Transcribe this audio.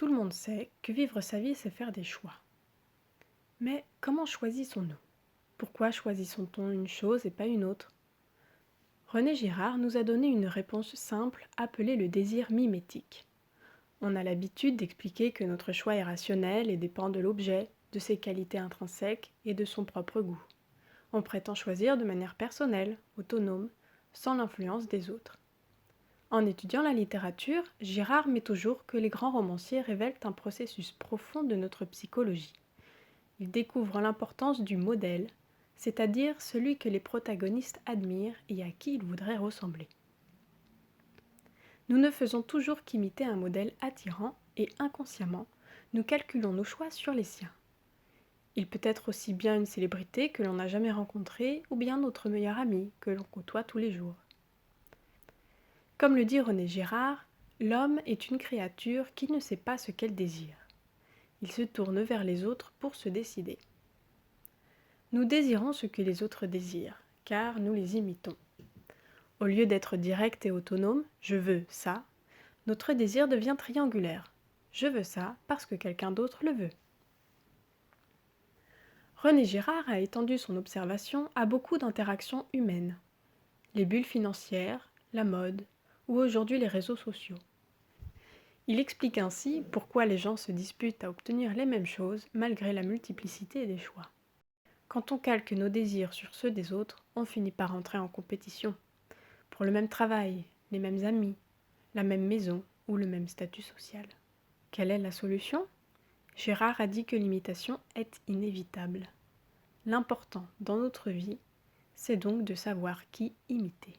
Tout le monde sait que vivre sa vie, c'est faire des choix. Mais comment choisissons-nous? Pourquoi choisissons-on une chose et pas une autre? René Girard nous a donné une réponse simple appelée le désir mimétique. On a l'habitude d'expliquer que notre choix est rationnel et dépend de l'objet, de ses qualités intrinsèques et de son propre goût. On prétend choisir de manière personnelle, autonome, sans l'influence des autres. En étudiant la littérature, Girard met au jour que les grands romanciers révèlent un processus profond de notre psychologie. Ils découvrent l'importance du modèle, c'est-à-dire celui que les protagonistes admirent et à qui ils voudraient ressembler. Nous ne faisons toujours qu'imiter un modèle attirant et inconsciemment, nous calculons nos choix sur les siens. Il peut être aussi bien une célébrité que l'on n'a jamais rencontrée ou bien notre meilleur ami que l'on côtoie tous les jours. Comme le dit René Girard, l'homme est une créature qui ne sait pas ce qu'elle désire. Il se tourne vers les autres pour se décider. Nous désirons ce que les autres désirent, car nous les imitons. Au lieu d'être direct et autonome, je veux ça, notre désir devient triangulaire. Je veux ça parce que quelqu'un d'autre le veut. René Girard a étendu son observation à beaucoup d'interactions humaines. Les bulles financières, la mode, ou aujourd'hui les réseaux sociaux. Il explique ainsi pourquoi les gens se disputent à obtenir les mêmes choses malgré la multiplicité des choix. Quand on calque nos désirs sur ceux des autres, on finit par entrer en compétition. Pour le même travail, les mêmes amis, la même maison ou le même statut social. Quelle est la solution? Gérard a dit que l'imitation est inévitable. L'important dans notre vie, c'est donc de savoir qui imiter.